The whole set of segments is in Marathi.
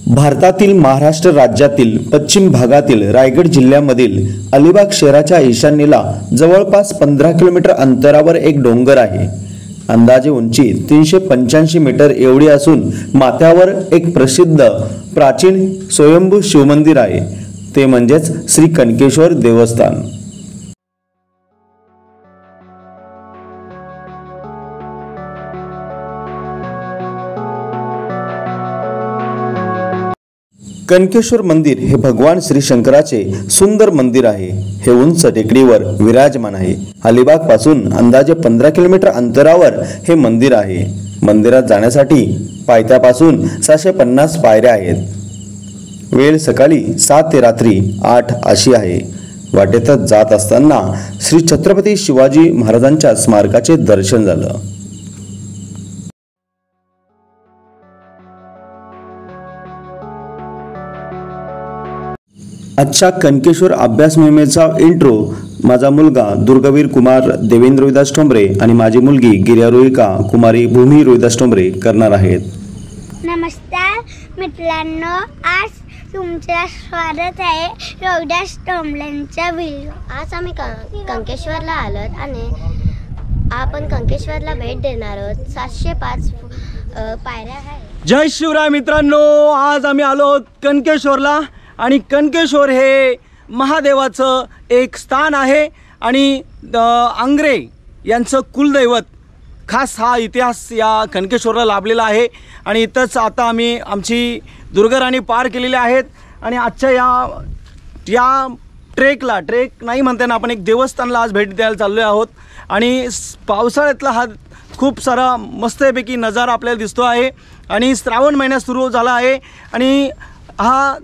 भारतातील महाराष्ट्र राज्यातील पश्चिम भागातील रायगड जिल्ह्यामधील अलिबाग शहराच्या ईशान्येला जवळपास 15 किलोमीटर अंतरावर एक डोंगर आहे। अंदाजे उंची 385 मीटर एवढी असून माथ्यावर एक प्रसिद्ध प्राचीन स्वयंभू शिवमंदिर आहे, ते म्हणजेच श्री कनकेश्वर देवस्थान। कनकेश्वर मंदिर हे भगवान श्री शंकराचे सुंदर मंदिर आहे। हे उंच टेकडीवर विराजमान आहे। अलिबाग पासून अंदाजे 15 किलोमीटर अंतरावर हे मंदिर आहे। मंदिरात जाण्यासाठी पायथ्यापासून 650 पायऱ्या आहेत। वेळ सकाळी 7 ते रात्री 8 अशी आहे। वाटेतच जात असताना श्री छत्रपती शिवाजी महाराजांच्या स्मारकाचे दर्शन झालं। आजच्या कनकेश्वर अभ्यास मोहिमेचा इंट्रो माझा मुलगा दुर्गवीर कुमार देवेंद्र रोहिदास ठोंबरे आणि माझी मुलगी गिर्यारोहिका कुमारी भूमी रोहिदास ठोंबरे करणार आहेत। नमस्कार मित्रांनो, आज तुमचं स्वागत आहे रोहिदास ठोंबरेंच्या व्हिडिओ। आज आम्ही कंकेश्वरला आलोत आणि आपण कंकेश्वरला भेट देणार आहोत। 705 पायऱ्या आहेत। जय शिवराय मित्रांनो, आज आम्ही आलो कनकेश्वरला आणि कनकेश्वर हे महादेवाचं एक स्थान आहे आणि आंग्रे यांचं कुलदैवत। खास हा इतिहास या कनकेश्वरला लाभलेला आहे आणि इथंच आता आम्ही आमची दुर्गराणी पार केलेली आहेत आणि आजच्या या ट्रेक नाही म्हणताना आपण एक देवस्थानला आज भेट द्यायला चाललो आहोत आणि पावसाळ्यातला हा खूप सारा मस्तपैकी नजारा आपल्याला दिसतो आहे आणि श्रावण महिना सुरू झाला आहे आणि हा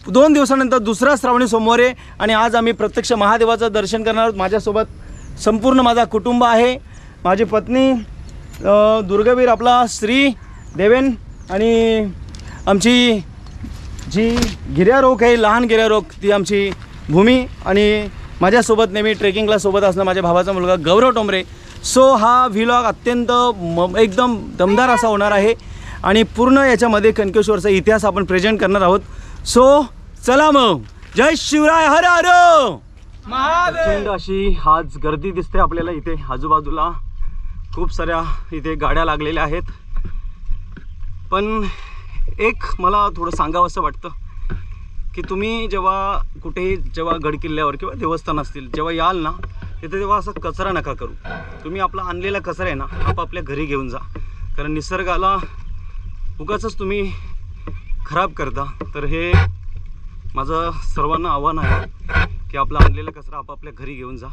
2 दिवसानंतर दुसरा श्रावणी सोमवार आहे आणि आज आम्ही प्रत्यक्ष महादेवाचं दर्शन करणार आहोत। माझ्यासोबत संपूर्ण माझा कुटुंब आहे। माझी पत्नी दुर्गवीर आपला श्री देवेन आणि आमची जी गिर्यारोहक आहे, लहान गिर्यारोहक, ती आमची भूमी आणि माझ्यासोबत नेहमी ट्रेकिंगला सोबत असणं माझ्या भावाचा मुलगा गौरव ठोंबरे। सो हा व्लॉग अत्यंत एकदम दमदार असा होणार आहे आणि पूर्ण याच्यामध्ये कनकेश्वरचा इतिहास आपण प्रेझेंट करणार आहोत। सो चला मग, जय शिवराय, हर हर महादेव। अशी आज गर्दी दिसते आपल्याला इथे आजूबाजूला खूप साऱ्या इथे गाड्या लागलेल्या आहेत। पण एक मला थोडं सांगावंसं वाटतं की तुम्ही जेव्हा गडकिल्ल्यावर किंवा देवस्थान असतील जेव्हा याल ना, तिथे तेव्हा असं कचरा नका करू। तुम्ही आपला आणलेला कचरा आहे ना आपापल्या घरी घेऊन जा, कारण निसर्गाला उगाचच तुम्ही खराब करता। तर हे माझं सर्वांना आव्हान आहे की आपला आणलेला कचरा आपापल्या घरी घेऊन जा।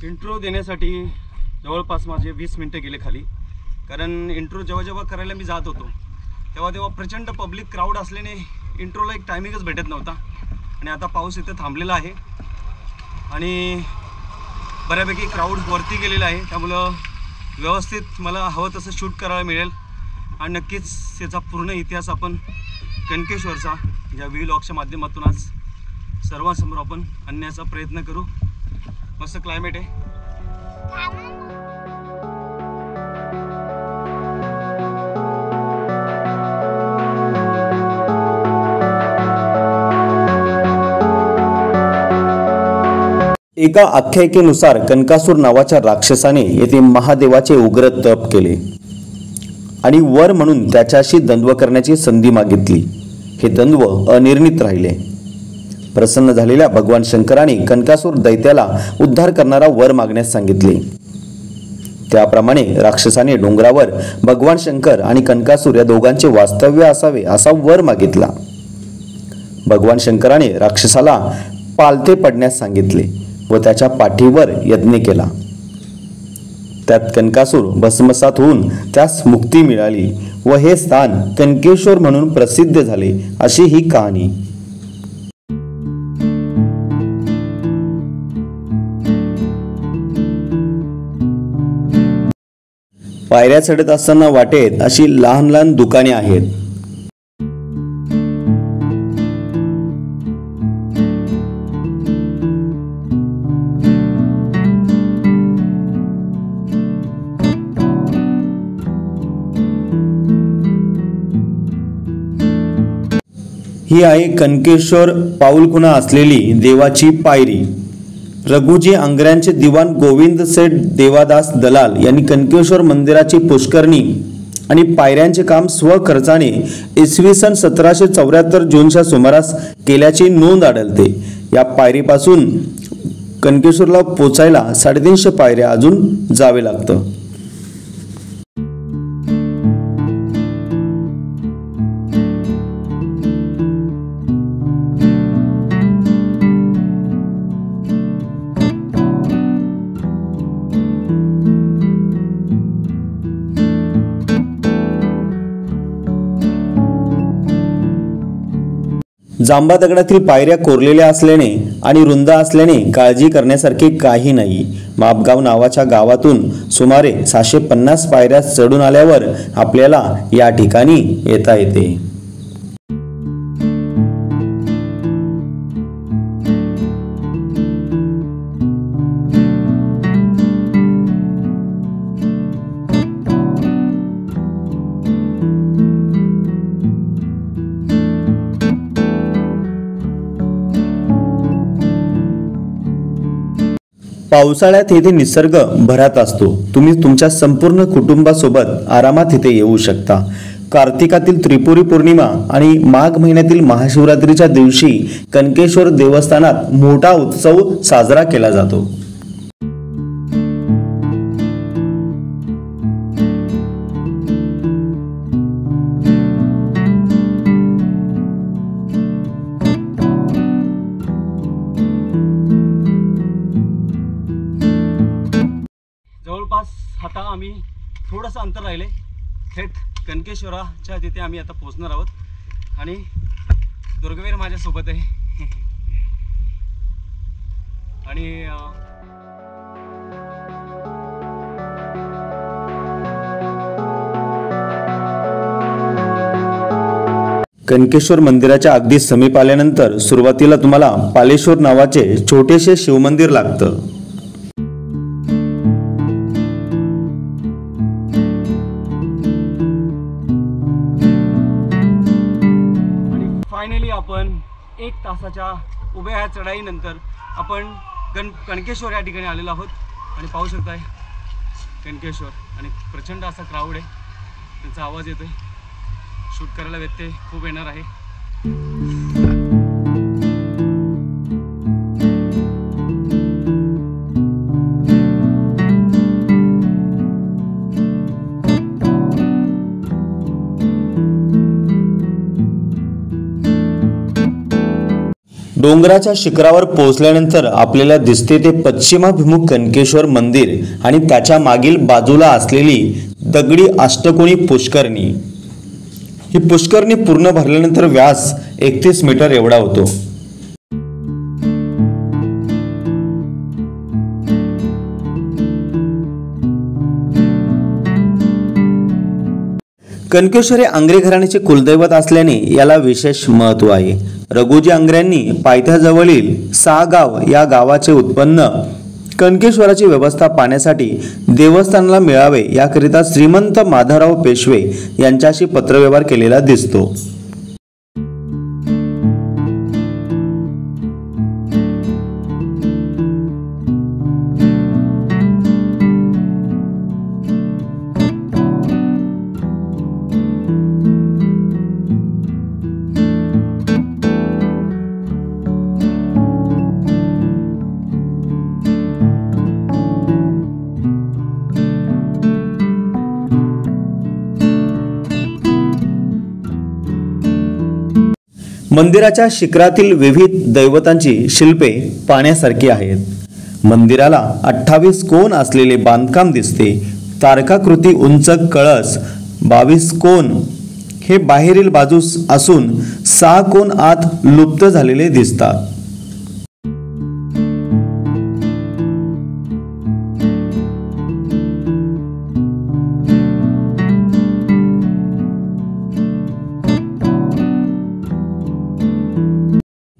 इंट्रो देण्यासाठी जवळपास माझे 20 मिनटं गेले खाली, कारण इंट्रो जेव्हा करायला मी जात होतो तेव्हा प्रचंड पब्लिक क्राऊड असल्याने इंट्रोला एक टायमिंगच भेटत नव्हता आणि आता पाऊस इथे थांबलेला आहे आणि बऱ्यापैकी क्राऊड वरती गेलेला आहे, त्यामुळं व्यवस्थित मला हवं तसं शूट करायला मिळेल आणि नक्कीच त्याचा पूर्ण इतिहास आपण कनकेश्वरचा या व्लॉगच्या माध्यमातून आज सर्वांसमोर आपण आणण्याचा प्रयत्न करू। मस्त क्लायमेट आहे। एका आख्यायिकेनुसार कनकासूर नावाच्या राक्षसाने येथे महादेवाचे उग्र तप केले आणि वर म्हणून त्याच्याशी द्वंद्व करण्याची संधी मागितली। हे द्वंद्व अनिर्णित राहिले। प्रसन्न झालेल्या भगवान शंकराने कनकासूर दैत्याला उद्धार करणारा वर मागण्यास सांगितले। त्याप्रमाणे राक्षसाने डोंगरावर भगवान शंकर आणि कनकासूर या दोघांचे वास्तव्य असावे असा वर मागितला। भगवान शंकराने राक्षसाला पालथे पडण्यास सांगितले व त्याच्या पाठीवर यज्ञ केला। त्यात कनकासूर भस्मसात होऊन त्यास मुक्ती मिळाली व हे स्थान कनकेश्वर म्हणून प्रसिद्ध झाले, अशी ही कहाणी। पायऱ्या चढत असताना वाटेत अशी लहान लहान दुकाने आहेत। ही आहे कनकेश्वर पाऊलखुणा असलेली देवाची पायरी. रघुजी आंग्र्यांचे दिवाण गोविंद सेठ देवादास दलाल यांनी कनकेश्वर मंदिराची पुष्करणी आणि पायऱ्यांचे काम स्वखर्चाने इसवी सन 1774 जूनच्या सुमारास केल्याची नोंद आढळते. या पायरीपासून कनकेश्वरला पोचायला 350 पायऱ्या अजून जावे लागतं. जांबा दगडातील पायऱ्या कोरलेल्या असल्याने आणि रुंद असल्याने काळजी करण्यासारखे काही नाही. मापगाव नावाच्या गावातून सुमारे 750 पायऱ्या चढून आल्यावर आपल्याला या ठिकाणी येता येते. पावसाळ्यात येथे निसर्ग भरात असतो. तुम्ही तुमच्या संपूर्ण कुटुंबासोबत आरामात इथे येऊ शकता. कार्तिकातील त्रिपुरी पौर्णिमा आणि माघ महिन्यातील महाशिवरात्रीच्या दिवशी कनकेश्वर देवस्थानात मोठा उत्सव साजरा केला जातो. जवळपास आता आम्ही थोडंसं अंतर राहिले, थेट कनकेश्वराच्या तिथे आम्ही आता पोहोचणार आहोत. आणि दुर्गवीर माझ्यासोबत आहे. आणि कनकेश्वर मंदिराच्या अगदी समीप आल्यानंतर सुरुवातीला तुम्हाला पालेश्वर नावाचे छोटेसे शिवमंदिर लागतं. फायनली आपण 1 तासाच्या उभ्या ह्या चढाईनंतर आपण कनकेश्वर या ठिकाणी आलेलो आहोत. आणि पाहू शकताय कनकेश्वर आणि प्रचंड असा क्राऊड आहे. त्यांचा आवाज येतोय. शूट करायला व्यत्यय खूप येणार आहे. डोंगराच्या शिखरावर पोहोचल्यानंतर आपल्याला दिसते ते पश्चिमाभिमुख कनकेश्वर मंदिर आणि त्याच्या मागील बाजूला असलेली दगडी अष्टकोनी पुष्करणी. ही पुष्करणी पूर्ण भरल्यानंतर व्यास 31 मीटर एवढा होतो. कनकेश्वर हे आंग्रे घराण्याचे कुलदैवत असल्याने याला विशेष महत्त्व आहे. रघुजी आंग्र्यांनी पायथ्याजवळील 6 गाव या गावाचे उत्पन्न कनकेश्वराची व्यवस्था पाहण्यासाठी देवस्थानाला मिळावे याकरिता श्रीमंत माधवराव पेशवे यांच्याशी पत्रव्यवहार केलेला दिसतो. मंदिराच्या शिखरातील विविध दैवतांची शिल्पे पाहण्यासारखी आहेत. मंदिराला 28 कोन असलेले बांधकाम दिसते. तारकाकृती उंच कळस 22 कोन हे बाहेरील बाजूस असून 6 कोन आत लुप्त झालेले दिसतात.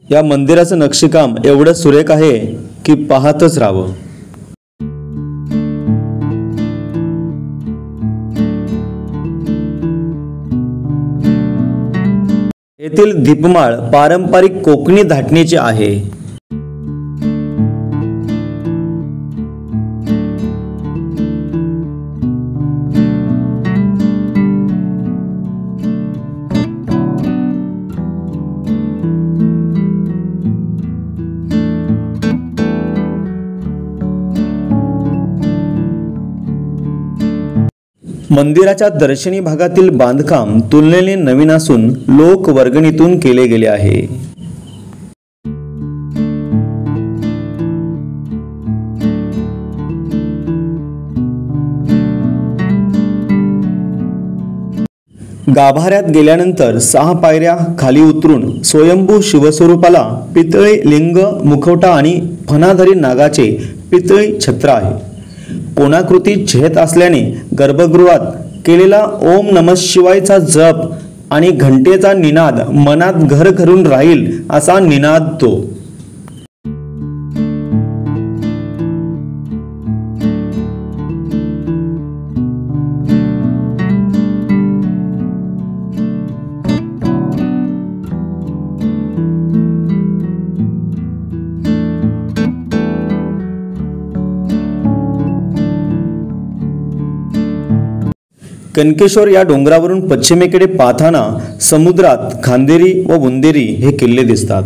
या मंदिराचं नक्षीकाम एवढं सुरेख आहे की पाहतच राहावं. येथील दीपमाळ पारंपरिक कोकणी धाटणीची आहे. मंदिराच्या दर्शनी भागातील बांधकाम तुलनेने नवीन असून लोक वर्गणीतून केले गेले आहे. गाभाऱ्यात गेल्यानंतर 6 पायऱ्या खाली उतरून स्वयंभू शिवस्वरूपाला पितळी लिंग, मुखवटा आणि फणाधारी नागाचे पितळी छत्र आहे. कोणाकृती छेद असल्याने गर्भगृहात केलेला ओम नमः शिवायचा जप आणि घंटेचा निनाद मनात घर करून राहील असा निनाद तो. कणकेश्वर या डोंगरावरून पश्चिमेकडे पाहताना समुद्रात खांदेरी व बुंदेरी हे किल्ले दिसतात.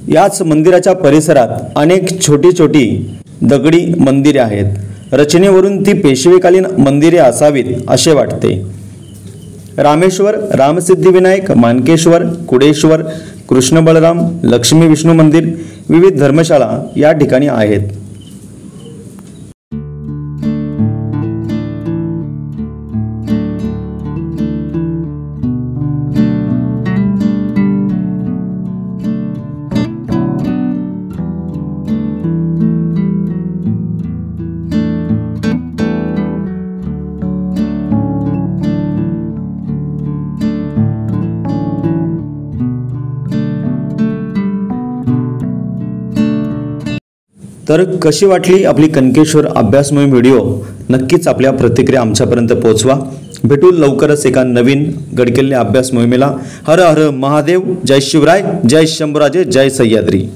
याच मंदिराच्या परिसरात अनेक छोटी छोटी दगडी मंदिरे आहेत. रचनेवरून ती पेशवेकालीन मंदिरे असावीत असे वाटते. रामेश्वर, रामसिद्धिविनायक, मानकेश्वर, कुडेश्वर, कृष्ण बलराम, लक्ष्मी विष्णू मंदिर, विविध धर्मशाळा या ठिकाणी आहेत. तर कशी वाटली आपली कणकेश्वर अभ्यास मोहीम व्हिडिओ? नक्कीच आपल्या प्रतिक्रिया आमच्यापर्यंत पोहोचवा. भेटू लवकरच एका नवीन गडकिल्ले अभ्यास मोहिमेला. हर हर महादेव, जय शिवराय, जय शंभूराजे, जय सह्याद्री.